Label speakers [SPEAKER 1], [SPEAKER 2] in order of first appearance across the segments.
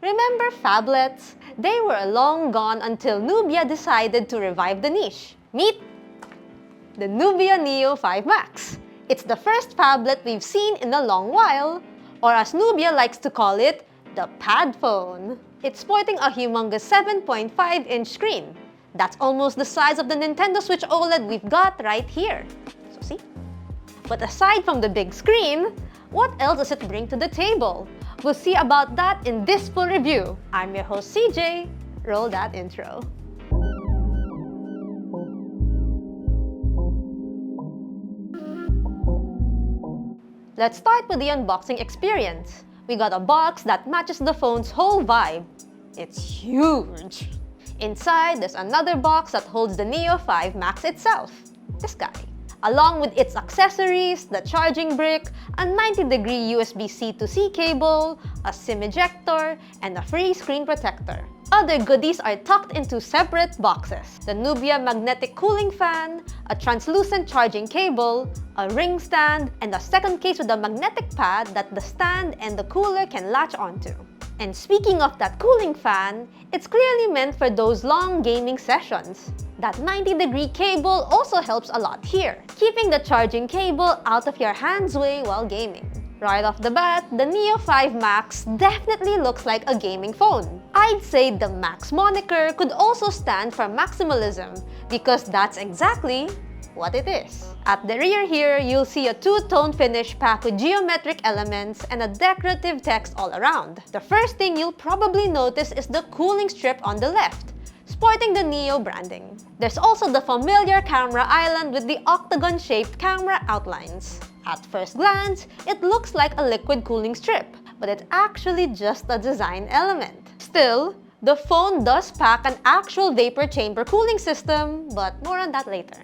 [SPEAKER 1] Remember phablets? They were long gone until Nubia decided to revive the niche. Meet the Nubia Neo 5 Max. It's the first phablet we've seen in a long while, or as Nubia likes to call it, the pad phone. It's sporting a humongous 7.5-inch screen. That's almost the size of the Nintendo Switch OLED we've got right here. So see? But aside from the big screen, what else does it bring to the table? We'll see about that in this full review. I'm your host CJ. Roll that intro. Let's start with the unboxing experience. We got a box that matches the phone's whole vibe. It's huge. Inside, there's another box that holds the Neo 5 Max itself. This guy. Along with its accessories, the charging brick, a 90-degree USB-C to C cable, a SIM ejector, and a free screen protector. Other goodies are tucked into separate boxes. The Nubia magnetic cooling fan, a translucent charging cable, a ring stand, and a second case with a magnetic pad that the stand and the cooler can latch onto. And speaking of that cooling fan, it's clearly meant for those long gaming sessions. That 90-degree cable also helps a lot here, keeping the charging cable out of your hand's way while gaming. Right off the bat, the Neo 5 Max definitely looks like a gaming phone. I'd say the Max moniker could also stand for maximalism, because that's exactly what it is. At the rear here, you'll see a two-tone finish packed with geometric elements and a decorative text all around. The first thing you'll probably notice is the cooling strip on the left, sporting the Neo branding. There's also the familiar camera island with the octagon-shaped camera outlines. At first glance, it looks like a liquid cooling strip, but it's actually just a design element. Still, the phone does pack an actual vapor chamber cooling system, but more on that later.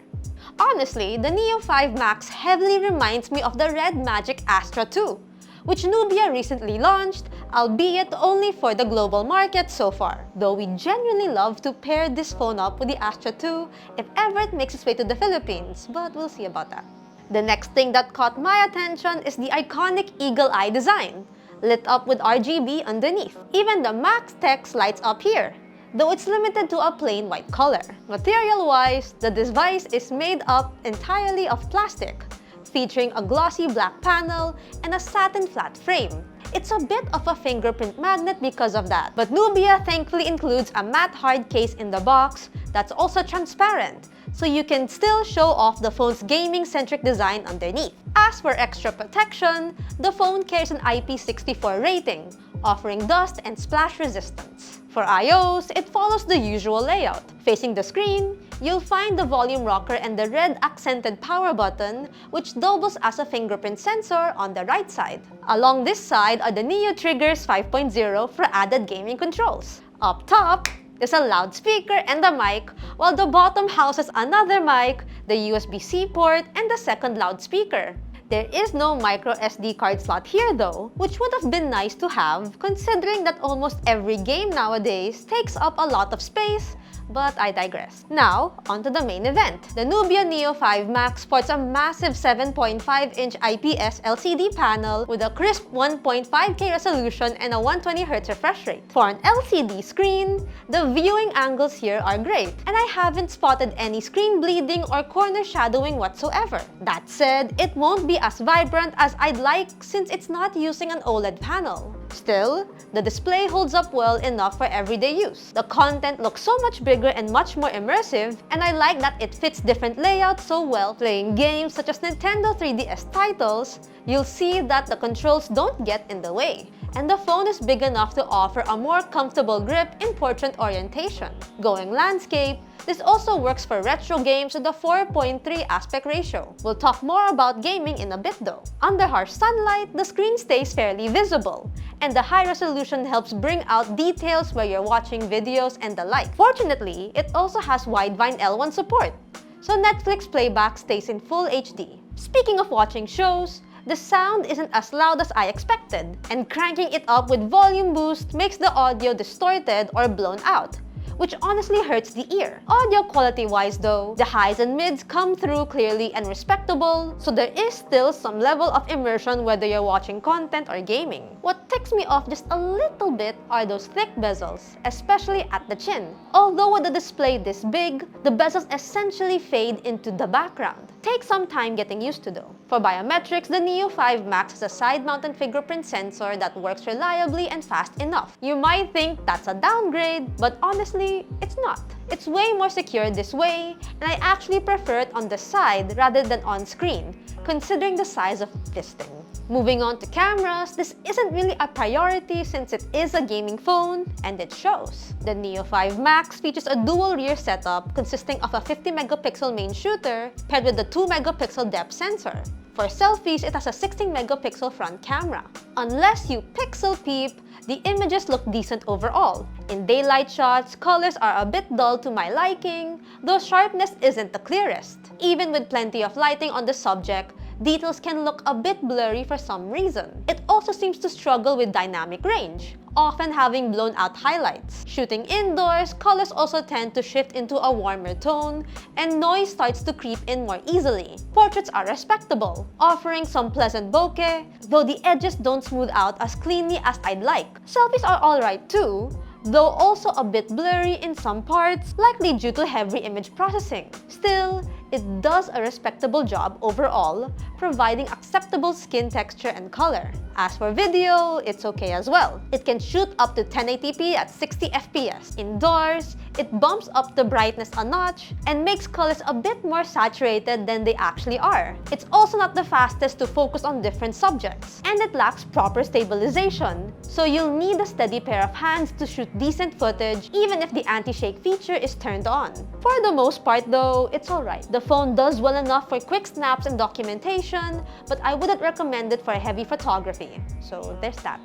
[SPEAKER 1] Honestly, the Neo 5 Max heavily reminds me of the Red Magic Astra 2, which Nubia recently launched, albeit only for the global market so far. Though we genuinely love to pair this phone up with the Astra 2 if ever it makes its way to the Philippines, but we'll see about that. The next thing that caught my attention is the iconic eagle eye design, lit up with RGB underneath. Even the Max text lights up here, though it's limited to a plain white color. Material-wise, the device is made up entirely of plastic, featuring a glossy black panel and a satin flat frame. It's a bit of a fingerprint magnet because of that, but Nubia thankfully includes a matte hard case in the box that's also transparent, so you can still show off the phone's gaming-centric design underneath. As for extra protection, the phone carries an IP64 rating, offering dust and splash resistance. For iOS, it follows the usual layout. Facing the screen, you'll find the volume rocker and the red accented power button, which doubles as a fingerprint sensor on the right side. Along this side are the Neo Triggers 5.0 for added gaming controls. Up top, there's a loudspeaker and a mic, while the bottom houses another mic, the USB-C port, and the second loudspeaker. There is no micro SD card slot here though, which would have been nice to have considering that almost every game nowadays takes up a lot of space, but I digress. Now, onto the main event. The Nubia Neo 5 Max sports a massive 7.5-inch IPS LCD panel with a crisp 1.5K resolution and a 120Hz refresh rate. For an LCD screen, the viewing angles here are great, and I haven't spotted any screen bleeding or corner shadowing whatsoever. That said, it won't be as vibrant as I'd like since it's not using an OLED panel. Still, the display holds up well enough for everyday use. The content looks so much bigger and much more immersive, and I like that it fits different layouts so well. Playing games such as Nintendo 3DS titles, you'll see that the controls don't get in the way. And the phone is big enough to offer a more comfortable grip in portrait orientation. Going landscape, this also works for retro games with a 4:3 aspect ratio. We'll talk more about gaming in a bit though. Under harsh sunlight, the screen stays fairly visible, and the high resolution helps bring out details where you're watching videos and the like. Fortunately, it also has Widevine L1 support, so Netflix playback stays in full HD. Speaking of watching shows, the sound isn't as loud as I expected, and cranking it up with volume boost makes the audio distorted or blown out, which honestly hurts the ear. Audio quality-wise though, the highs and mids come through clearly and respectable, so there is still some level of immersion whether you're watching content or gaming. What ticks me off just a little bit are those thick bezels, especially at the chin. Although with the display this big, the bezels essentially fade into the background. Takes some time getting used to though. For biometrics, the Neo 5 Max has a side-mounted fingerprint sensor that works reliably and fast enough. You might think that's a downgrade, but honestly, it's not. It's way more secure this way, and I actually prefer it on the side rather than on screen, considering the size of this thing. Moving on to cameras, this isn't really a priority since it is a gaming phone, and it shows. The Neo 5 Max features a dual rear setup consisting of a 50-megapixel main shooter paired with a 2-megapixel depth sensor. For selfies, it has a 16-megapixel front camera. Unless you pixel peep, the images look decent overall. In daylight shots, colors are a bit dull to my liking, though sharpness isn't the clearest. Even with plenty of lighting on the subject, details can look a bit blurry for some reason. It also seems to struggle with dynamic range, often having blown out highlights. Shooting indoors, colors also tend to shift into a warmer tone, and noise starts to creep in more easily. Portraits are respectable, offering some pleasant bokeh, though the edges don't smooth out as cleanly as I'd like. Selfies are alright too, though also a bit blurry in some parts, likely due to heavy image processing. Still, it does a respectable job overall, providing acceptable skin texture and color. As for video, it's okay as well. It can shoot up to 1080p at 60 FPS. Indoors, it bumps up the brightness a notch and makes colors a bit more saturated than they actually are. It's also not the fastest to focus on different subjects, and it lacks proper stabilization, so you'll need a steady pair of hands to shoot decent footage even if the anti-shake feature is turned on. For the most part though, it's alright. The phone does well enough for quick snaps and documentation, but I wouldn't recommend it for heavy photography. So there's that.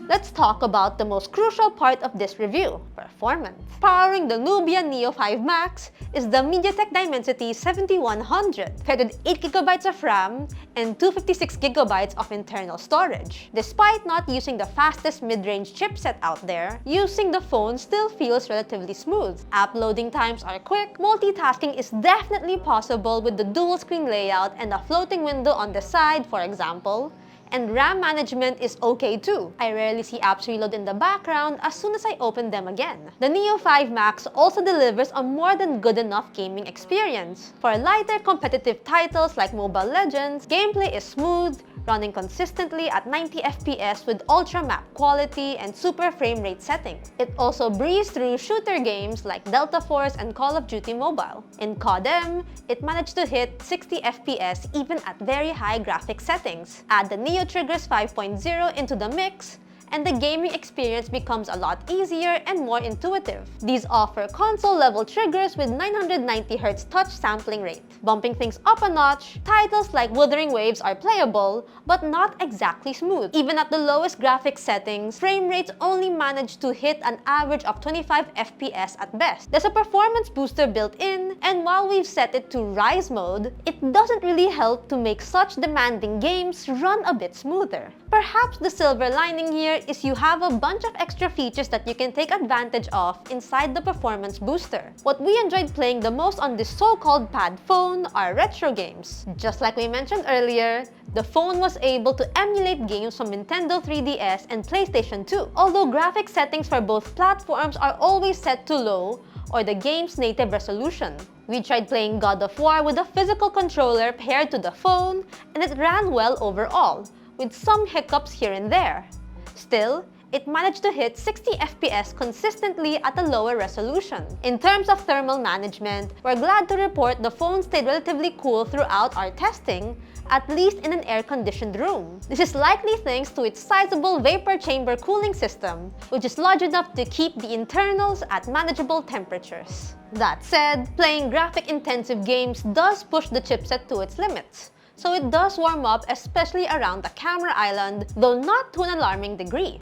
[SPEAKER 1] Let's talk about the most crucial part of this review, performance. Powering the Nubia Neo 5 Max is the MediaTek Dimensity 7100, paired with 8GB of RAM and 256GB of internal storage. Despite not using the fastest mid-range chipset out there, using the phone still feels relatively smooth. App loading times are quick, multitasking is definitely possible with the dual screen layout and a floating window on the side, for example, and RAM management is okay too. I rarely see apps reload in the background as soon as I open them again. The Neo 5 Max also delivers a more than good enough gaming experience. For lighter competitive titles like Mobile Legends, gameplay is smooth, running consistently at 90 FPS with ultra map quality and super frame rate settings. It also breezed through shooter games like Delta Force and Call of Duty Mobile. In COD-M, it managed to hit 60 FPS even at very high graphics settings. Add the Neo Triggers 5.0 into the mix, and the gaming experience becomes a lot easier and more intuitive. These offer console-level triggers with 990Hz touch sampling rate. Bumping things up a notch, titles like Wuthering Waves are playable, but not exactly smooth. Even at the lowest graphics settings, frame rates only manage to hit an average of 25 FPS at best. There's a performance booster built in, and while we've set it to Rise mode, it doesn't really help to make such demanding games run a bit smoother. Perhaps the silver lining here is you have a bunch of extra features that you can take advantage of inside the performance booster. What we enjoyed playing the most on this so-called pad phone are retro games. Just like we mentioned earlier, the phone was able to emulate games from Nintendo 3DS and PlayStation 2. Although graphics settings for both platforms are always set to low or the game's native resolution. We tried playing God of War with a physical controller paired to the phone, and it ran well overall, with some hiccups here and there. Still, it managed to hit 60 FPS consistently at a lower resolution. In terms of thermal management, we're glad to report the phone stayed relatively cool throughout our testing, at least in an air-conditioned room. This is likely thanks to its sizable vapor chamber cooling system, which is large enough to keep the internals at manageable temperatures. That said, playing graphic-intensive games does push the chipset to its limits, so it does warm up, especially around the camera island, though not to an alarming degree.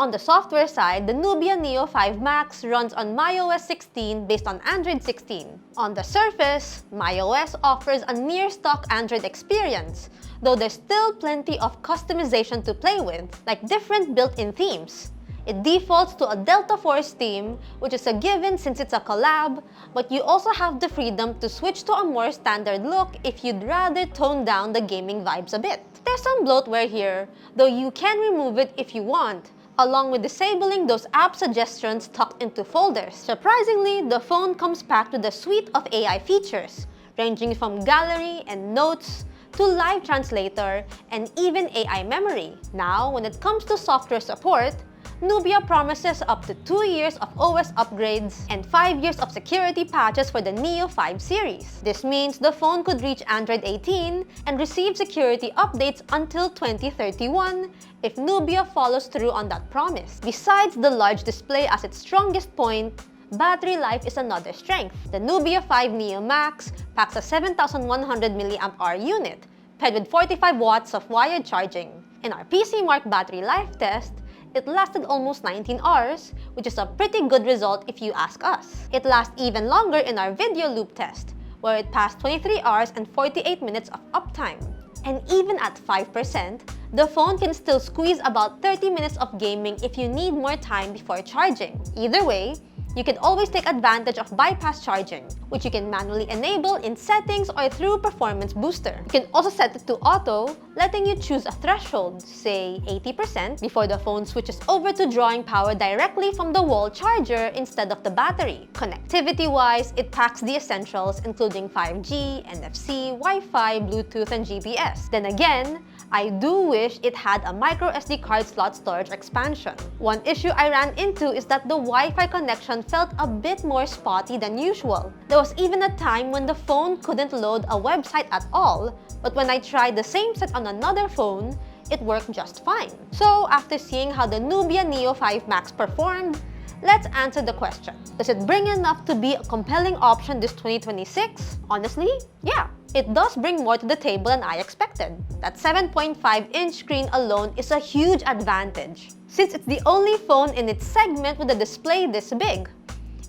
[SPEAKER 1] On the software side, the Nubia Neo 5 Max runs on macOS 16 based on Android 16. On the surface, macOS offers a near-stock Android experience, though there's still plenty of customization to play with, like different built-in themes. It defaults to a Delta Force theme, which is a given since it's a collab, but you also have the freedom to switch to a more standard look if you'd rather tone down the gaming vibes a bit. There's some bloatware here, though you can remove it if you want, along with disabling those app suggestions tucked into folders. Surprisingly, the phone comes packed with a suite of AI features, ranging from gallery and notes to live translator and even AI memory. Now, when it comes to software support, Nubia promises up to 2 years of OS upgrades and 5 years of security patches for the Neo 5 series. This means the phone could reach Android 18 and receive security updates until 2031 if Nubia follows through on that promise. Besides the large display as its strongest point, battery life is another strength. The Nubia 5 Neo Max packs a 7,100 mAh unit, paired with 45 watts of wired charging. In our PC Mark battery life test, it lasted almost 19 hours, which is a pretty good result if you ask us. It lasts even longer in our video loop test, where it passed 23 hours and 48 minutes of uptime. And even at 5%, the phone can still squeeze about 30 minutes of gaming if you need more time before charging. Either way, you can always take advantage of bypass charging, which you can manually enable in settings or through Performance Booster. You can also set it to auto, letting you choose a threshold, say 80%, before the phone switches over to drawing power directly from the wall charger instead of the battery. Connectivity-wise, it packs the essentials including 5G, NFC, Wi-Fi, Bluetooth, and GPS. Then again, I do wish it had a micro SD card slot storage expansion. One issue I ran into is that the Wi-Fi connection felt a bit more spotty than usual. There was even a time when the phone couldn't load a website at all, but when I tried the same set on another phone, it worked just fine. So after seeing how the Nubia Neo 5 Max performed, let's answer the question. Does it bring enough to be a compelling option this 2026? Honestly, yeah. It does bring more to the table than I expected. That 7.5-inch screen alone is a huge advantage, since it's the only phone in its segment with a display this big.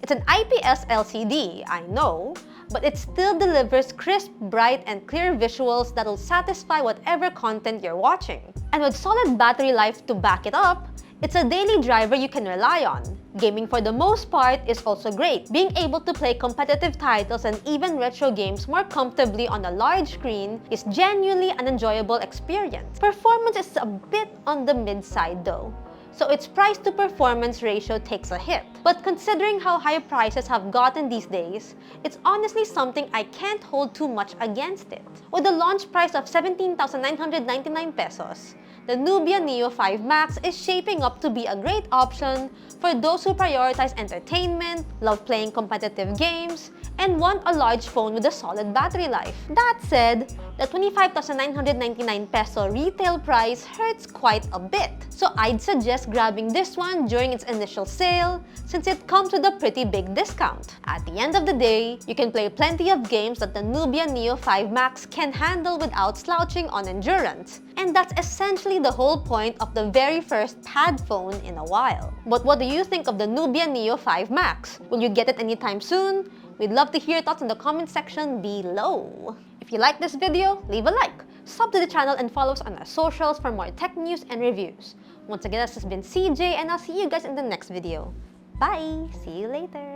[SPEAKER 1] It's an IPS LCD, I know, but it still delivers crisp, bright, and clear visuals that'll satisfy whatever content you're watching. And with solid battery life to back it up, it's a daily driver you can rely on. Gaming for the most part is also great. Being able to play competitive titles and even retro games more comfortably on a large screen is genuinely an enjoyable experience. Performance is a bit on the mid-side though, so its price to performance ratio takes a hit. But considering how high prices have gotten these days, it's honestly something I can't hold too much against it. With a launch price of 17,999 pesos, the Nubia Neo 5 Max is shaping up to be a great option for those who prioritize entertainment, love playing competitive games, and want a large phone with a solid battery life. That said, the 25,999 peso retail price hurts quite a bit, so I'd suggest grabbing this one during its initial sale since it comes with a pretty big discount. At the end of the day, you can play plenty of games that the Nubia Neo 5 Max can handle without slouching on endurance, and that's essentially the whole point of the very first pad phone in a while. But what do you think of the Nubia Neo 5 Max? Will you get it anytime soon? We'd love to hear your thoughts in the comment section below. If you like this video, leave a like, sub to the channel, and follow us on our socials for more tech news and reviews. Once again, this has been CJ, and I'll see you guys in the next video. Bye! See you later!